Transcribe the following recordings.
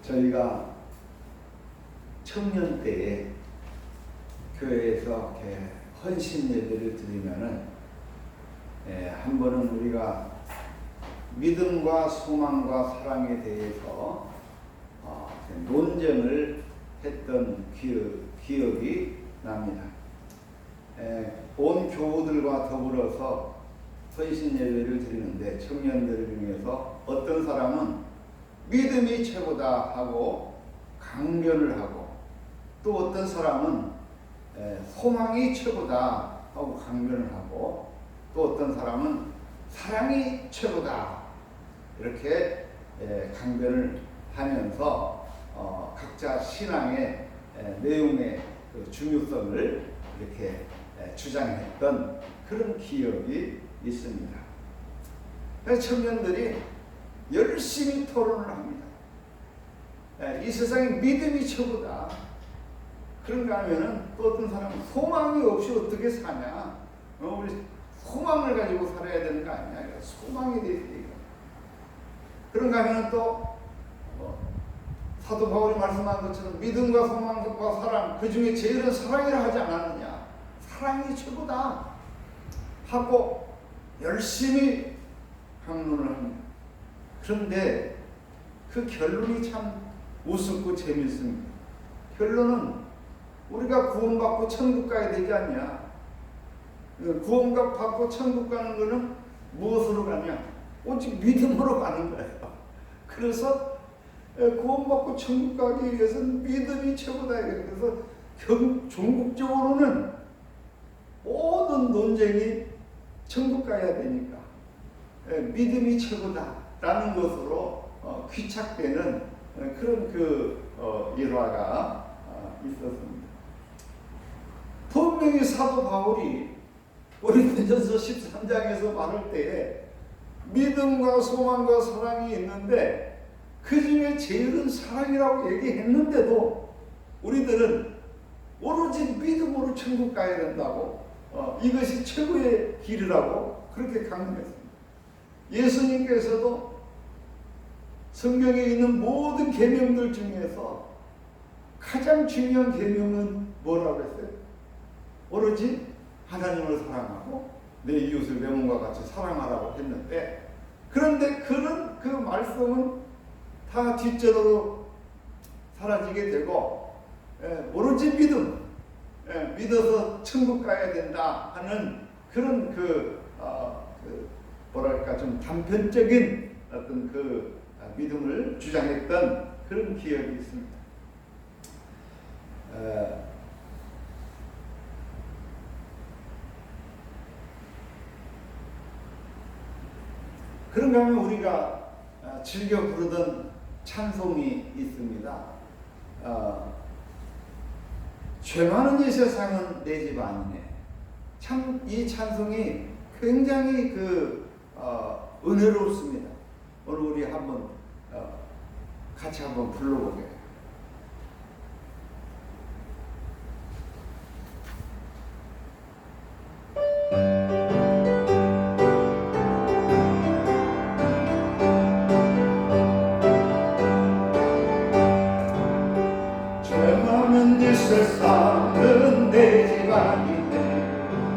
저희가 청년 때에 교회에서 이렇게 헌신 예배를 드리면은 한 번은 우리가 믿음과 소망과 사랑에 대해서 논쟁을 했던 기억이 납니다. 온 교우들과 더불어서 헌신 예배를 드리는데 청년들 중에서 어떤 사람은 믿음이 최고다 하고 강변을 하고, 또 어떤 사람은 소망이 최고다 하고 강변을 하고, 또 어떤 사람은 사랑이 최고다 이렇게 강변을 하면서 각자 신앙의 내용의 그 중요성을 이렇게 주장했던 그런 기억이 있습니다. 그래서 청년들이 열심히 토론을 합니다. 이 세상에 믿음이 최고다. 그런가 하면은 또 어떤 사람은 소망이 없이 어떻게 사냐? 우리 소망을 가지고 살아야 되는 거 아니냐? 소망에 대해서 얘기합니다. 그런가 하면은 또 사도 바울이 말씀한 것처럼 믿음과 소망과 사랑, 그 중에 제일은 사랑이라 하지 않았느냐? 사랑이 최고다 하고 열심히 강론을 합니다. 그런데 그 결론이 참 우습고 재밌습니다. 결론은 우리가 구원받고 천국 가야 되지 않냐? 구원받고 천국 가는 것은 무엇으로 가냐? 오직 믿음으로 가는 거예요. 그래서 구원받고 천국 가기 위해서는 믿음이 최고다. 그래서 종국적으로는 모든 논쟁이 천국 가야 되니까 믿음이 최고다라는 것으로 귀착되는 그런 일화가 있었습니다. 분명히 사도 바울이 고린도전서 13장에서 말할 때에 믿음과 소망과 사랑이 있는데 그 중에 제일은 사랑이라고 얘기했는데도 우리들은 오로지 믿음으로 천국 가야 된다고, 이것이 최고의 길이라고 그렇게 강조했습니다. 예수님께서도 성경에 있는 모든 계명들 중에서 가장 중요한 계명은 뭐라고 했어요? 오로지 하나님을 사랑하고 내 이웃을 내 몸과 같이 사랑하라고 했는데, 그런데 그런 그 말씀은 다 뒷전으로 사라지게 되고 오로지 믿음, 믿어서 천국 가야 된다 하는 그런 뭐랄까 좀 단편적인 어떤 그 믿음을 주장했던 그런 기억이 있습니다. 그런가 하면 우리가 즐겨 부르던 찬송이 있습니다. 죄 많은 이 세상은 내 집 아니네. 참 이 찬송이 굉장히 은혜롭습니다. 오늘 우리 한번 같이 한번 불러보게요. 죄 많은 이 세상은 내 집 아니네.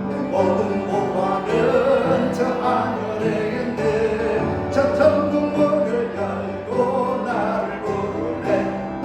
내 모든 보화는 저 하늘에 저 천국 문을 열고 나를 부르네.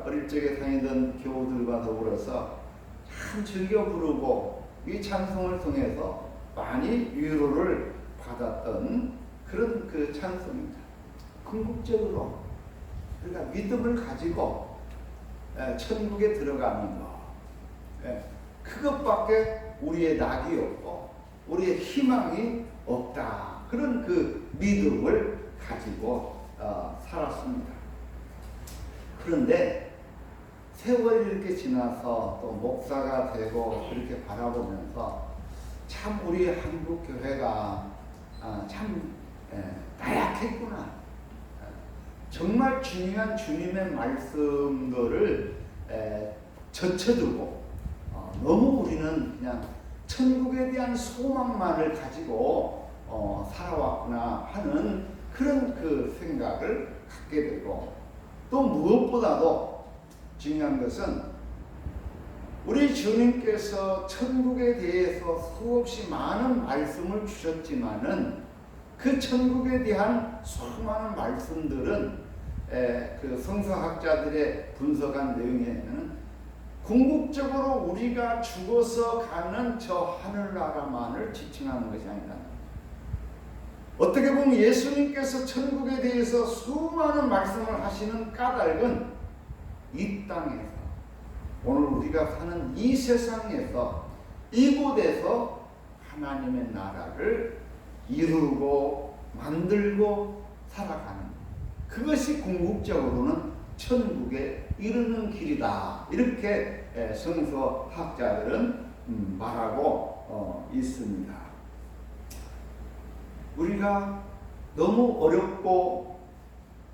우리가 어릴 적에 다니던 교우들과 더불어서 참 즐겨 부르고 이 찬송을 통해서 많이 위로를 받았던 그런 그 찬송입니다. 궁극적으로 우리가 믿음을 가지고 천국에 들어가는 것, 그것밖에 우리의 낙이 없고 우리의 희망이 없다. 그런 그 믿음을 가지고 살았습니다. 그런데 세월이 이렇게 지나서 또 목사가 되고 이렇게 바라보면서 참 우리 한국 교회가 참 나약했구나. 정말 중요한 주님의 말씀들을 젖혀두고 너무 우리는 그냥 천국에 대한 소망만을 가지고 살아왔구나 하는 그런 그 생각을 갖게 되고, 또 무엇보다도 중요한 것은 우리 주님께서 천국에 대해서 수없이 많은 말씀을 주셨지만은 그 천국에 대한 수많은 말씀들은 그 성서학자들의 분석한 내용에는 궁극적으로 우리가 죽어서 가는 저 하늘나라만을 지칭하는 것이 아니다. 어떻게 보면 예수님께서 천국에 대해서 수많은 말씀을 하시는 까닭은 이 땅에서, 오늘 우리가 사는 이 세상에서, 이곳에서 하나님의 나라를 이루고 만들고 살아가는, 그것이 궁극적으로는 천국에 이르는 길이다. 이렇게 성서학자들은 말하고 있습니다. 우리가 너무 어렵고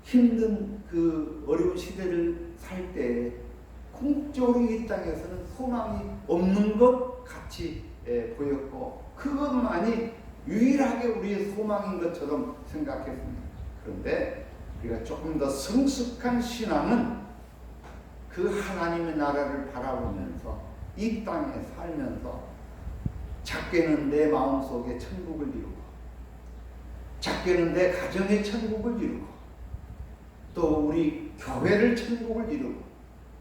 힘든 그 어려운 시대를 살 때 궁극적으로 이 땅에서는 소망이 없는 것 같이 보였고, 그것만이 유일하게 우리의 소망인 것처럼 생각했습니다. 그런데 우리가 조금 더 성숙한 신앙은 그 하나님의 나라를 바라보면서 이 땅에 살면서 작게는 내 마음속에 천국을 이루고, 작게는 내 가정의 천국을 이루고, 또 우리 교회를 천국을 이루고,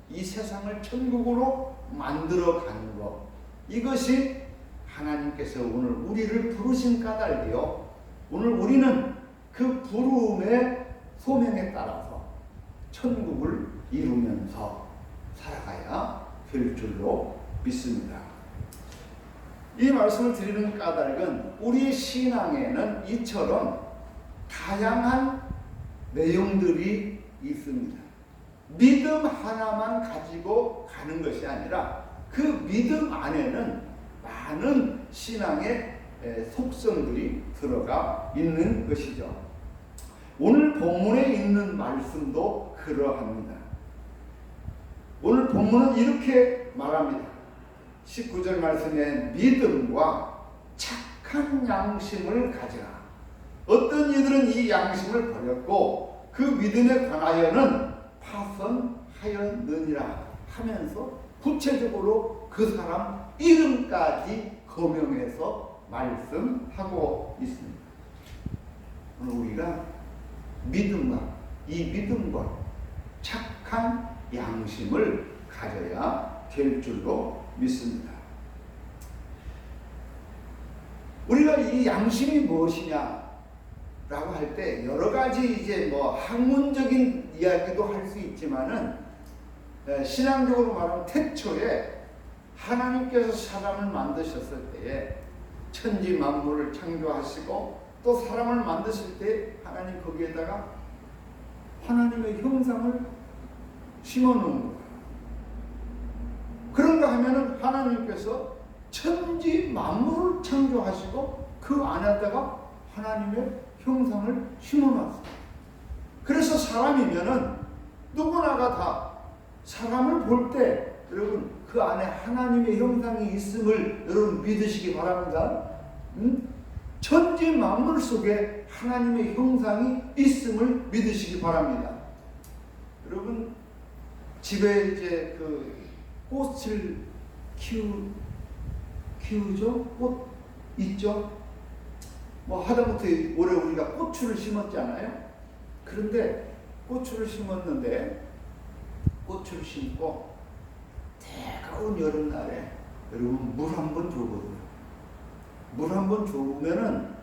이 세상을 천국으로 만들어가는 것, 이것이 하나님께서 오늘 우리를 부르신 까닭이요, 오늘 우리는 그 부름의 소명에 따라서 천국을 이루면서 살아가야 될 줄로 믿습니다. 이 말씀을 드리는 까닭은 우리의 신앙에는 이처럼 다양한 내용들이 있습니다. 믿음 하나만 가지고 가는 것이 아니라 그 믿음 안에는 많은 신앙의 속성들이 들어가 있는 것이죠. 오늘 본문에 있는 말씀도 그러합니다. 오늘 본문은 이렇게 말합니다. 19절 말씀에 믿음과 착한 양심을 가지라. 어떤 이들은 이 양심을 버렸고 그 믿음에 관하여는 파선하였느니라 하면서 구체적으로 그 사람 이름까지 거명해서 말씀하고 있습니다. 오늘 우리가 이 믿음과 착한 양심을 가져야 될 줄로 믿습니다. 우리가 이 양심이 무엇이냐라고 할 때 여러 가지 이제 학문적인 이야기도 할 수 있지만은 신앙적으로 말하면 태초에 하나님께서 사람을 만드셨을 때에 천지 만물을 창조하시고 또 사람을 만드실 때 하나님 거기에다가 하나님의 형상을 심어 놓은 거예요. 그런가 하면은 하나님께서 천지 만물을 창조하시고 그 안에다가 하나님의 형상을 심어 놨어요. 그래서 사람이면은 누구나가 다 사람을 볼 때 여러분 그 안에 하나님의 형상이 있음을 여러분 믿으시기 바랍니다. 천지 만물 속에 하나님의 형상이 있음을 믿으시기 바랍니다. 여러분 집에 이제 그 꽃을 키우죠? 꽃 있죠? 하다못해 올해 우리가 고추를 심었잖아요. 그런데 고추를 심었는데 꽃을 심고 뜨거운 여름날에 여러분 물 한 번 주거든요. 물 한 번 주면은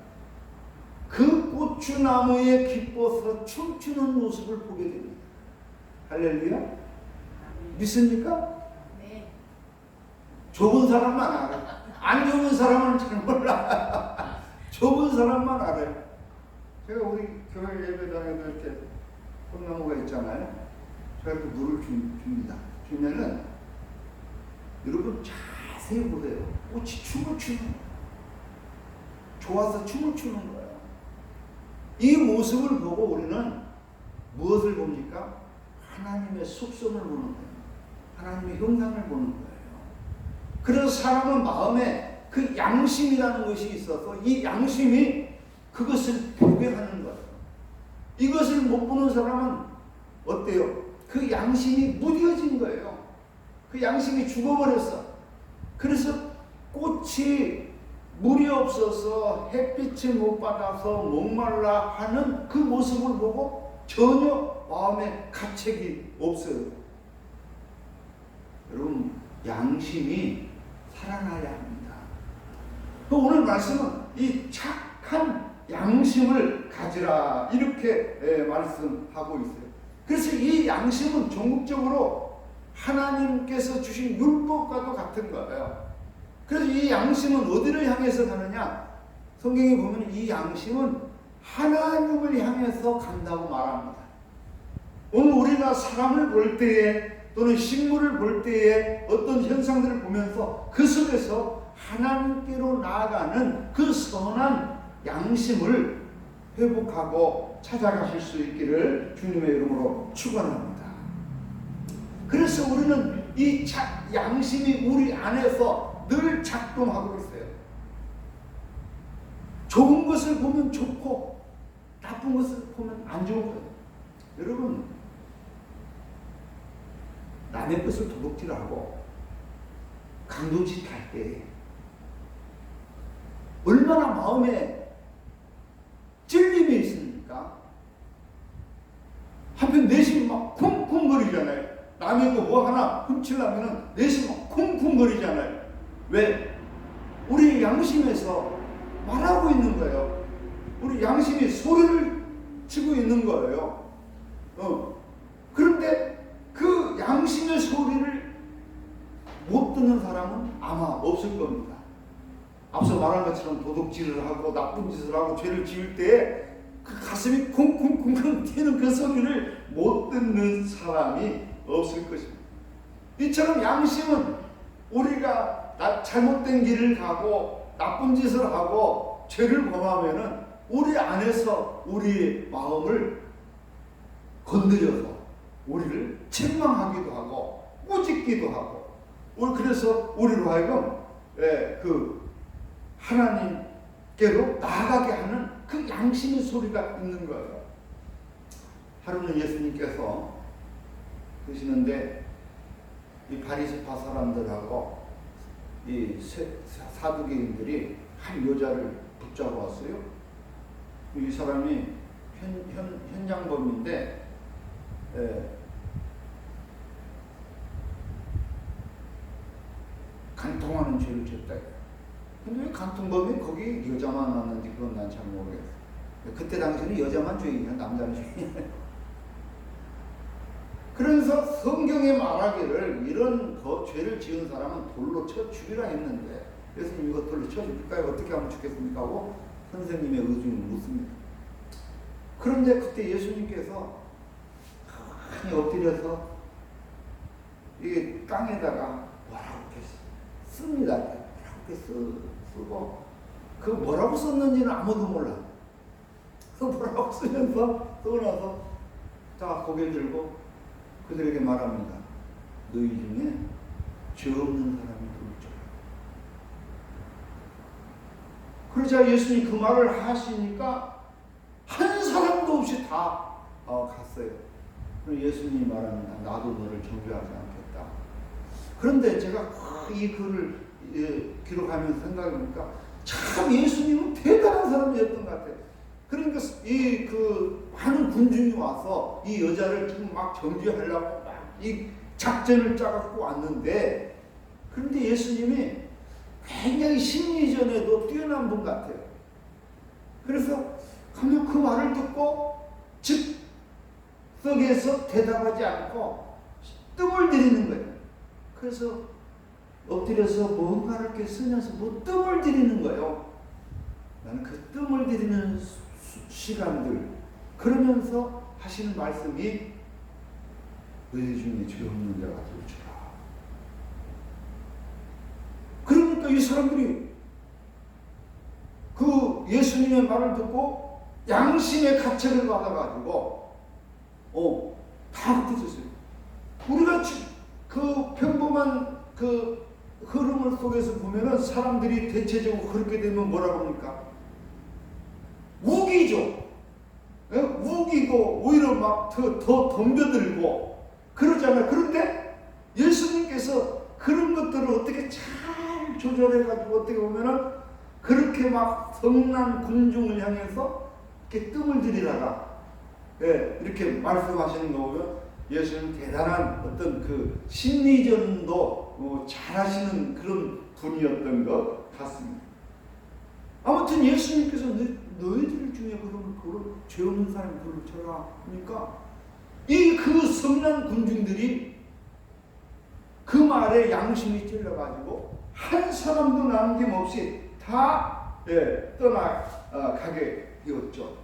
그 고추나무에 기뻐서 춤추는 모습을 보게 됩니다. 할렐루야. 믿습니까? 네. 좋은 사람만 알아. 안 좋은 사람은 잘 몰라. 좋은 사람만 알아요. 제가 우리 교회 예배당에도 이렇게 꽃나무가 있잖아요. 제가 그 물을 줍니다. 주면은 여러분 자세히 보세요. 꽃이 춤을 추는 거예요. 좋아서 춤을 추는 거예요. 이 모습을 보고 우리는 무엇을 봅니까? 하나님의 속성을 보는 거예요. 하나님의 형상을 보는 거예요. 그래서 사람은 마음에 그 양심이라는 것이 있어서 이 양심이 그것을 보게 하는 거예요. 이것을 못 보는 사람은 어때요? 그 양심이 무뎌진 거예요. 그 양심이 죽어버렸어. 그래서 꽃이 물이 없어서 햇빛을 못 받아서 목말라 하는 그 모습을 보고 전혀 마음에 가책이 없어요. 여러분, 양심이 살아나야 합니다. 오늘 말씀은 이 착한 양심을 가지라 이렇게 말씀하고 있어요. 그래서 이 양심은 종국적으로 하나님께서 주신 율법과도 같은 거예요. 그래서 이 양심은 어디를 향해서 가느냐? 성경에 보면 이 양심은 하나님을 향해서 간다고 말합니다. 오늘 우리가 사람을 볼 때에 또는 식물을 볼 때에 어떤 현상들을 보면서 그 속에서 하나님께로 나아가는 그 선한 양심을 회복하고 찾아가실 수 있기를 주님의 이름으로 축원합니다. 그래서 우리는 이 양심이 우리 안에서 늘 작동하고 있어요. 좋은 것을 보면 좋고 나쁜 것을 보면 안 좋은 거예요. 여러분, 남의 것을 도둑질하고 강도짓 할 때 얼마나 마음에 찔림이 있습니까? 한편 내심 막 쿵쿵거리잖아요. 남의 거 뭐 하나 훔치려면 내심 막 쿵쿵거리잖아요. 왜? 우리 양심에서 말하고 있는 거예요. 우리 양심이 소리를 치고 있는 거예요. 그런데 그 양심의 소리를 못 듣는 사람은 아마 없을 겁니다. 앞서 말한 것처럼 도둑질을 하고 나쁜 짓을 하고 죄를 지을 때에 그 가슴이 쿵쿵쿵쿵 튀는 그 소리를 못 듣는 사람이 없을 것입니다. 이처럼 양심은 우리가 잘못된 길을 가고 나쁜 짓을 하고 죄를 범하면은 우리 안에서 우리의 마음을 건드려서 우리를 책망하기도 하고 꾸짖기도 하고 그래서 우리로 하여금 그 하나님께로 나아가게 하는 그 양심의 소리가 있는 거예요. 하루는 예수님께서 그러시는데 이 바리새파 사람들하고 이 사두개인들이 한 여자를 붙잡아 왔어요. 이 사람이 현장범인데 간통하는 죄를 졌다. 근데 왜 간통범이 거기 여자만 왔는지 그건 난 잘 모르겠어. 그때 당시에는 여자만 죄인이야, 남자는 죄인이야. 그래서 성경에 말하기를 이런 죄를 지은 사람은 돌로 쳐 죽이라 했는데 예수님 이거 돌로 쳐 죽일까요? 어떻게 하면 죽겠습니까? 하고 선생님의 의중을 묻습니다. 그런데 그때 예수님께서 가만히 엎드려서 이게 땅에다가 뭐라고 이렇게 씁니다. 뭐라고 이렇게 쓰고 그 뭐라고 썼는지는 아무도 몰라. 그 뭐라고 쓰면서 쓰고 나서 자 고개 들고 그들에게 말합니다. 너희 중에 죄 없는 사람이 돌죠. 그러자 예수님이 그 말을 하시니까 한 사람도 없이 다 갔어요. 예수님이 말합니다. 나도 너를 정죄하지 않겠다. 그런데 제가 이 글을 기록하면서 생각해보니까 참 예수님은 대단한 사람이었던 것 같아요. 그러니까 이 그 많은 군중이 와서 이 여자를 지금 막 정죄하려고 막 이 작전을 짜갖고 왔는데, 그런데 예수님이 굉장히 심리전에도 뛰어난 분 같아요. 그래서 가면 그 말을 듣고 즉석에서 대답하지 않고 뜸을 들이는 거예요. 그래서 엎드려서 뭔가를 이렇게 쓰면서 뭐 뜸을 들이는 거예요. 나는 그 뜸을 들이는 시간들, 그러면서 하시는 말씀이 너희 중에 죄 없는 자가 들어주라. 그러니까 이 사람들이 그 예수님의 말을 듣고 양심의 가책을 받아가지고 다 흩어졌어요. 우리가 그 평범한 그 흐름을 속에서 보면은 사람들이 대체적으로 그렇게 되면 뭐라고 합니까? 우기죠. 우기고 오히려 막 더 덤벼들고 그러잖아요. 그런데 예수님께서 그런 것들을 어떻게 잘 조절해가지고 어떻게 보면은 그렇게 막 성난 군중을 향해서 이렇게 뜸을 들이다가 이렇게 말씀하시는 거 보면 예수님 대단한 어떤 그 심리전도 잘하시는 그런 분이었던 것 같습니다. 아무튼 예수님께서 너희들 중에 그런 죄 없는 사람이 불을 쳐라 하니까 이 그 성난 군중들이 그 말에 양심이 찔러가지고 한 사람도 남김없이 다 떠나가게 되었죠.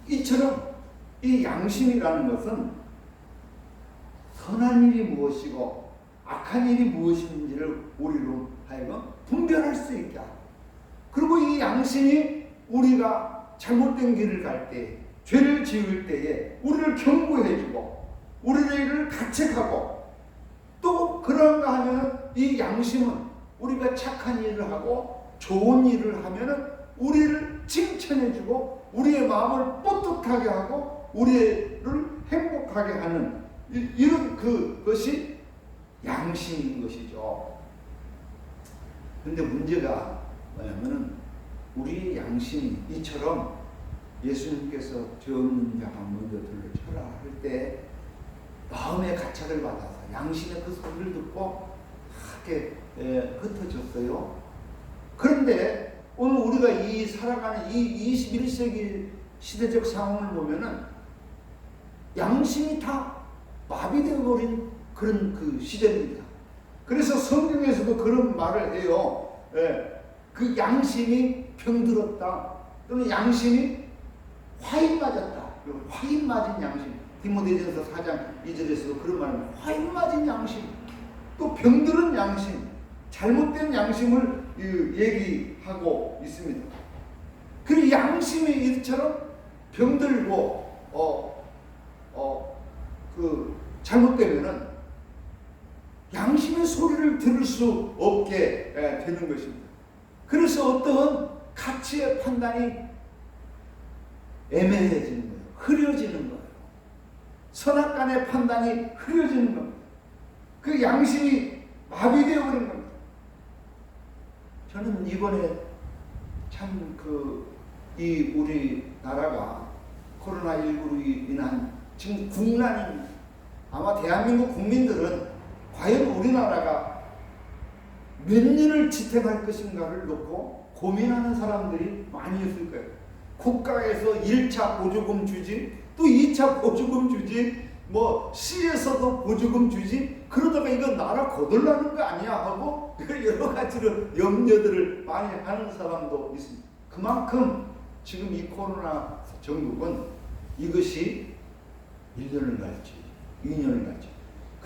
이처럼 이 양심이라는 것은 선한 일이 무엇이고 악한 일이 무엇인지를 우리로 하여금 분별할 수 있게 하고, 그리고 이 양심이 우리가 잘못된 길을 갈 때, 죄를 지을 때에 우리를 경고해주고 우리를 가책하고, 또 그런가 하면 이 양심은 우리가 착한 일을 하고 좋은 일을 하면은 우리를 칭찬해주고 우리의 마음을 떳떳하게 하고 우리를 행복하게 하는 이런 그것이 양심인 것이죠. 그런데 문제가 뭐냐면은 우리의 양심이 이처럼 예수님께서 죄 없는 자가 먼저 들러쳐라 할 때 마음의 가책을 받아서 양심의 그 소리를 듣고 하게 흩어졌어요. 그런데 오늘 우리가 이 살아가는 이 21세기 시대적 상황을 보면은 양심이 다 마비되어 버린 그런 그 시대입니다. 그래서 성경에서도 그런 말을 해요. 그 양심이 병들었다, 또는 양심이 화인 맞았다. 화인 맞은 양심. 디모데전서 4장 2절에서도 그런 말을, 화인 맞은 양심, 또 병들은 양심, 잘못된 양심을 얘기하고 있습니다. 그 양심이 이처럼 병들고 잘못되면은 양심의 소리를 들을 수 없게 되는 것입니다. 그래서 어떤 가치의 판단이 애매해지는 거예요. 흐려지는 거예요. 선악간의 판단이 흐려지는 겁니다. 그 양심이 마비되어 버린 겁니다. 저는 이번에 참 이 우리나라가 코로나19로 인한 지금 국난입니다. 아마 대한민국 국민들은 과연 우리나라가 몇 년을 지탱할 것인가를 놓고 고민하는 사람들이 많이 있을 거예요. 국가에서 1차 보조금 주지, 또 2차 보조금 주지, 뭐 시에서도 보조금 주지, 그러다가 이거 나라 거덜나는 거 아니야 하고 여러 가지로 염려들을 많이 하는 사람도 있습니다. 그만큼 지금 이 코로나 전국은 이것이 1년을 갈지 2년을 갈지,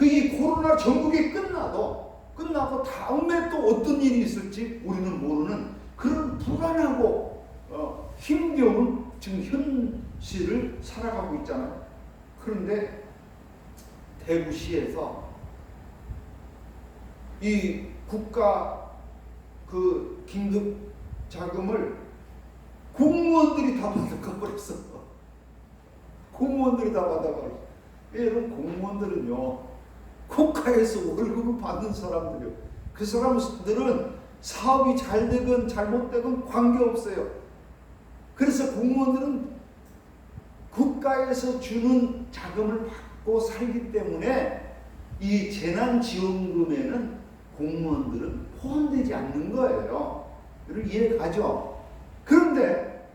이 코로나 전국이 끝나고 다음에 또 어떤 일이 있을지 우리는 모르는 그런 불안하고 힘겨운 지금 현실을 살아가고 있잖아요. 그런데 대구시에서 이 국가 그 긴급 자금을 공무원들이 다 받아버렸어. 공무원들이 다 받아버렸어. 여러분, 공무원들은요, 국가에서 월급을 받는 사람들이요. 그 사람들은 사업이 잘 되건 잘못되건 관계없어요. 그래서 공무원들은 국가에서 주는 자금을 받고 살기 때문에 이 재난지원금에는 공무원들은 포함되지 않는 거예요. 여러분 이해 가죠? 그런데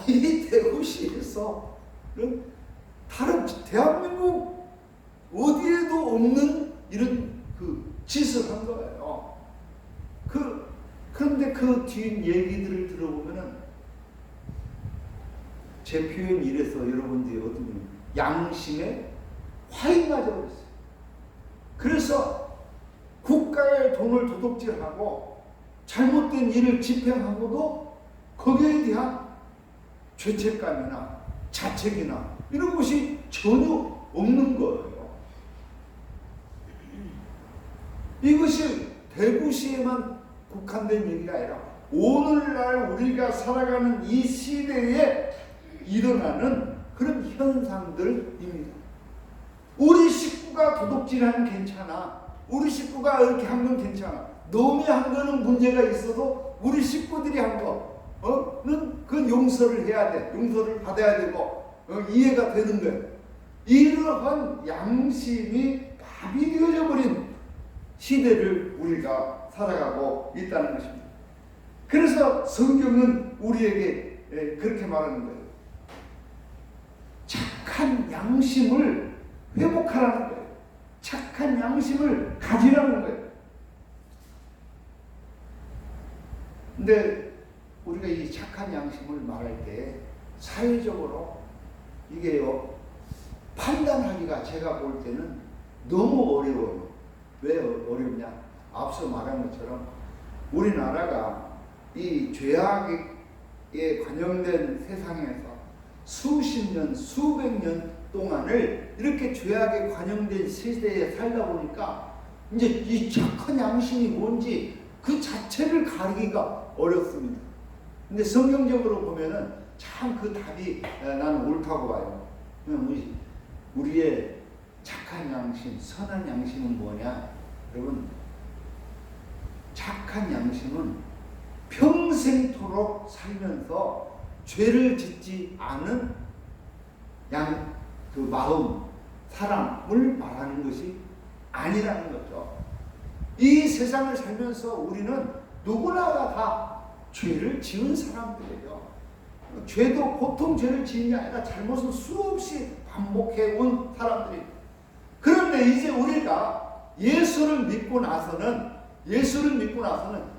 이 대구시에서 다른 대한민국 어디에도 없는 이런 그 짓을 한 거예요. 그런데 그 뒤 얘기들을 들어보면은 제 표현 이래서 여러분들이 어떤 양심에 화가 나버렸어요. 그래서 국가의 돈을 도둑질하고 잘못된 일을 집행하고도 거기에 대한 죄책감이나 자책이나 이런 것이 전혀 없는 거예요. 이것이 대구시에만 국한된 얘기가 아니라 오늘날 우리가 살아가는 이 시대에 일어나는 그런 현상들입니다. 우리 식구가 도둑질하면 괜찮아. 우리 식구가 이렇게 한 건 괜찮아. 놈이 한 거는 문제가 있어도 우리 식구들이 한 거는 그건 용서를 해야 돼. 용서를 받아야 되고 이해가 되는 거예요. 이러한 양심이 마비되어져 버린 시대를 우리가 살아가고 있다는 것입니다. 그래서 성경은 우리에게 그렇게 말하는 거예요. 착한 양심을 회복하라는 거예요. 착한 양심을 가지라는 거예요. 근데 우리가 이 착한 양심을 말할 때 사회적으로 이게요 판단하기가 제가 볼 때는 너무 어려워요. 왜 어렵냐? 앞서 말한 것처럼 우리나라가 이 죄악에 관영된 세상에서 수십 년, 수백 년 동안을 이렇게 죄악에 관영된 시대에 살다 보니까 이제 이 착한 양심이 뭔지 그 자체를 가리기가 어렵습니다. 근데 성경적으로 보면은 참 그 답이 나는 옳다고 봐요. 우리의 착한 양심, 선한 양심은 뭐냐? 여러분, 착한 양심은 평생토록 살면서 죄를 짓지 않은 그 마음, 사랑을 말하는 것이 아니라는 거죠. 이 세상을 살면서 우리는 누구나가 다 죄를 지은 사람들이에요. 죄도 보통 죄를 지은 게 아니라 잘못을 수없이 반복해온 사람들이. 그런데 이제 우리가 예수를 믿고 나서는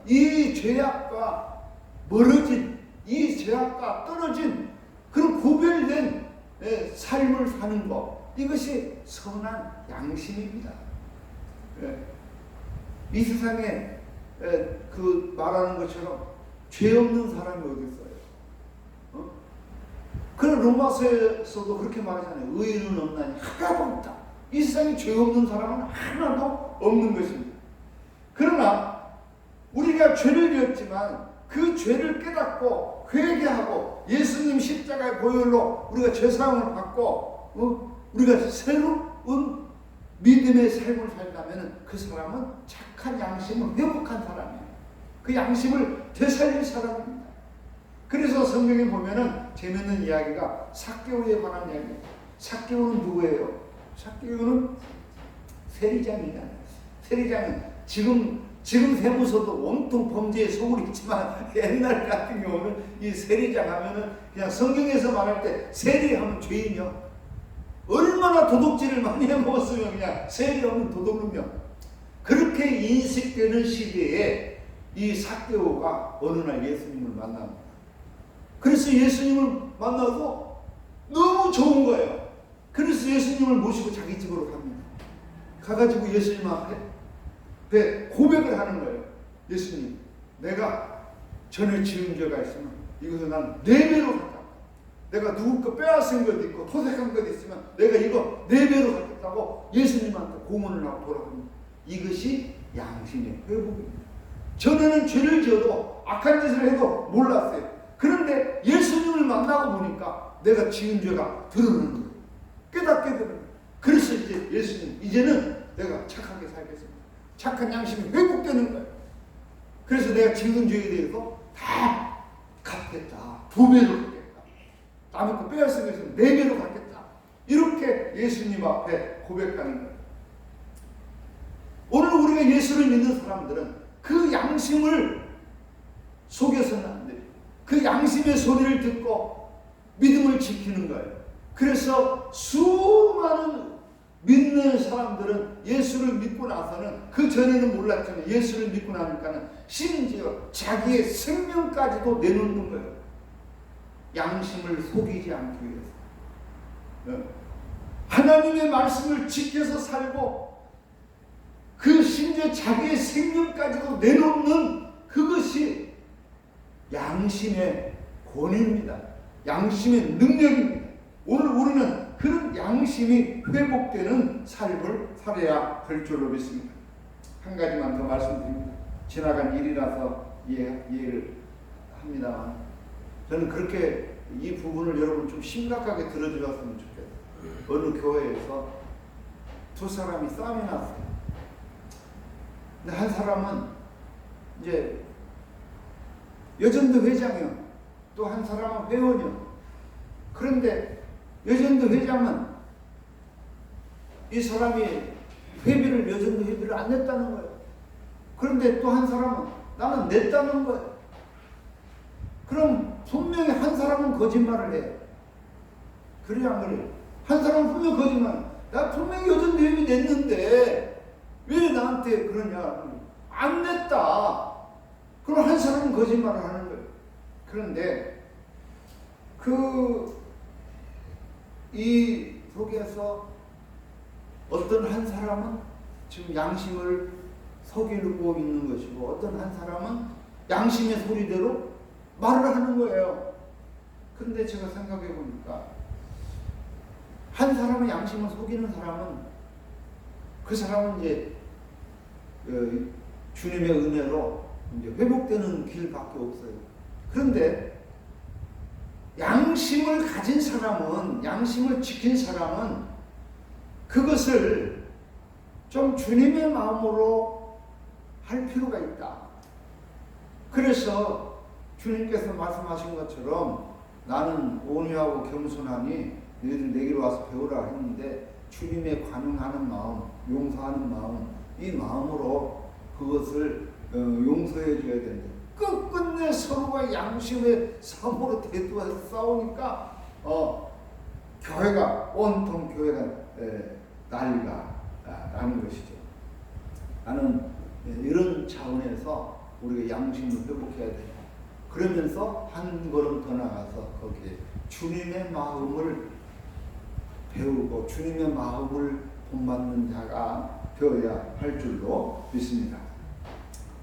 이 죄악과 멀어진, 이 죄악과 떨어진 그런 구별된 삶을 사는 것, 이것이 선한 양심입니다. 이 세상에 그 말하는 것처럼 죄 없는 사람이 어디 있어요? 그런 로마서에서도 그렇게 말하잖아요. 의인은 없나니 하나도 없다. 이 세상에 죄 없는 사람은 하나도 없는 것입니다. 그러나 우리가 죄를 지었지만 그 죄를 깨닫고 회개하고 예수님 십자가의 보혈로 우리가 죄사함을 받고 우리가 새로운 믿음의 삶을 살려면 그 사람은 착한 양심을 회복한 사람이에요. 그 양심을 되살릴 사람입니다. 그래서 성경에 보면은 재밌는 이야기가 삭개오에 관한 이야기예요. 삭개오는 누구예요? 삭개오는 세리장이잖아요. 세리장은 지금 세무서도 온통 범죄에 속을 있지만 옛날 같은 경우는 이 세리장 하면은 그냥 성경에서 말할 때 세리하면 죄인이요. 얼마나 도둑질을 많이 해먹었으면 그냥 세리하면 도둑놈이요. 그렇게 인식되는 시대에 이 삭개오가 어느 날 예수님을 만납니다. 그래서 예수님을 만나서 너무 좋은 거예요. 그래서 예수님을 모시고 자기 집으로 갑니다. 가가지고 예수님 앞에 고백을 하는 거예요. 예수님, 내가 전에 지은 죄가 있으면 이것을 난 4배로 갚겠다. 내가 누구 거 빼앗은 것 있고 토색한 것 있으면 내가 이거 4배로 갚겠다고 예수님한테 고문을 하고 돌아갑니다. 이것이 양심의 회복입니다. 전에는 죄를 지어도 악한 짓을 해도 몰랐어요. 그런데 예수님을 만나고 보니까 내가 지은 죄가 드러나는 거예요. 깨닫게 되는 거예요. 그래서 이제 예수님, 이제는 내가 착하게 살겠습니다. 착한 양심이 회복되는 거예요. 그래서 내가 지은 죄에 대해서 다 갚겠다. 2배로 갚겠다. 남의 거 빼앗은 것은 4배로 갚겠다. 이렇게 예수님 앞에 고백하는 거예요. 오늘 우리가 예수를 믿는 사람들은 그 양심을 속여서는 안 돼요. 그 양심의 소리를 듣고 믿음을 지키는 거예요. 그래서 수많은 믿는 사람들은 예수를 믿고 나서는, 그 전에는 몰랐지만 예수를 믿고 나니까는 심지어 자기의 생명까지도 내놓는 거예요. 양심을 속이지 않기 위해서. 하나님의 말씀을 지켜서 살고 그 심지어 자기의 생명까지도 내놓는 그것이 양심의 권위입니다. 양심의 능력입니다. 오늘 우리는 그런 양심이 회복되는 삶을 살아야 될 줄로 믿습니다. 한 가지만 더 말씀드립니다. 지나간 일이라서 이해를 합니다만, 저는 그렇게 이 부분을 여러분 좀 심각하게 들어주셨으면 좋겠어요. 어느 교회에서 두 사람이 싸움이 났어요. 근데 한 사람은 이제 여전도 회장이요, 또 한 사람은 회원이요. 그런데 여전도 회장은 이 사람이 여전도 회비를 안 냈다는 거예요. 그런데 또 한 사람은 나는 냈다는 거예요. 그럼 분명히 한 사람은 거짓말을 해요. 그래요, 안 그래요? 한 사람은 분명히 거짓말. 나 분명히 여전도 회비 냈는데 왜 나한테 그러냐? 안 냈다. 그럼 한 사람은 거짓말을 하는 거예요. 그런데 이 속에서 어떤 한 사람은 지금 양심을 속이고 있는 것이고, 어떤 한 사람은 양심의 소리대로 말을 하는 거예요. 그런데 제가 생각해 보니까 한 사람의 양심을 속이는 사람은, 그 사람은 이제 주님의 은혜로 이제 회복되는 길밖에 없어요. 그런데 양심을 가진 사람은, 양심을 지킨 사람은 그것을 좀 주님의 마음으로 할 필요가 있다. 그래서 주님께서 말씀하신 것처럼 나는 온유하고 겸손하니 너희들 내게로 와서 배우라 했는데, 주님의 관용하는 마음, 용서하는 마음, 이 마음으로 그것을 용서해 줘야 된다. 끝끝내 서로가 양심의 사고로 대두해서 싸우니까 교회가, 온통 교회가 난리가 나는 것이죠. 나는 이런 차원에서 우리가 양심을 회복해야 돼요. 그러면서 한 걸음 더 나가서 거기에 주님의 마음을 배우고 주님의 마음을 본받는 자가 되어야 할 줄로 믿습니다.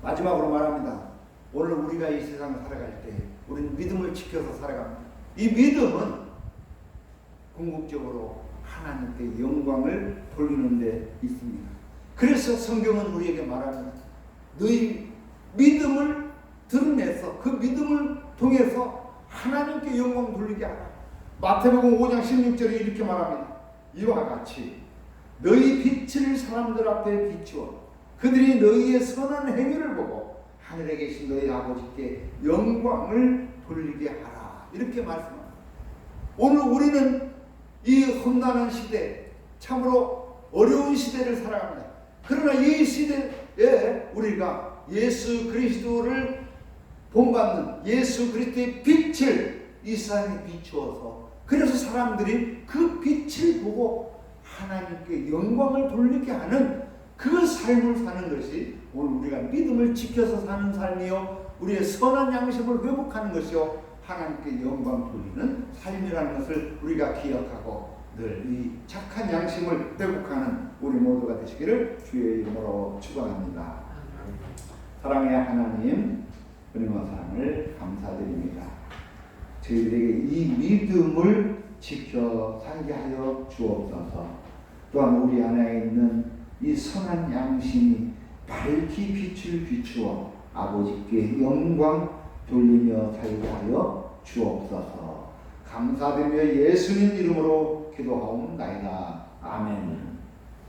마지막으로 말합니다. 오늘 우리가 이 세상을 살아갈 때 우리는 믿음을 지켜서 살아갑니다. 이 믿음은 궁극적으로 하나님께 영광을 돌리는 데 있습니다. 그래서 성경은 우리에게 말합니다. 너희 믿음을 드러내서 그 믿음을 통해서 하나님께 영광 돌리게 하라. 마태복음 5장 16절에 이렇게 말합니다. 이와 같이 너희 빛을 사람들 앞에 비추어 그들이 너희의 선한 행위를 보고 하늘에 계신 너희 아버지께 영광을 돌리게 하라. 이렇게 말씀합니다. 오늘 우리는 이 험난한 시대, 참으로 어려운 시대를 살아갑니다. 그러나 이 시대에 우리가 예수 그리스도를 본받는 예수 그리스도의 빛을 이 세상에 비추어서, 그래서 사람들이 그 빛을 보고 하나님께 영광을 돌리게 하는 그 삶을 사는 것이 오늘 우리가 믿음을 지켜서 사는 삶이요, 우리의 선한 양심을 회복하는 것이요, 하나님께 영광 돌리는 삶이라는 것을 우리가 기억하고 늘 이 착한 양심을 회복하는 우리 모두가 되시기를 주의 이름으로 축원합니다. 사랑의 하나님, 은혜와 사랑을 감사드립니다. 저희들에게 이 믿음을 지켜 살게 하여 주옵소서. 또한 우리 안에 있는 이 선한 양심이 밝히 빛을 비추어 아버지께 영광 돌리며 살게 하여 주옵소서. 감사드리며 예수님 이름으로 기도하옵나이다. 아멘.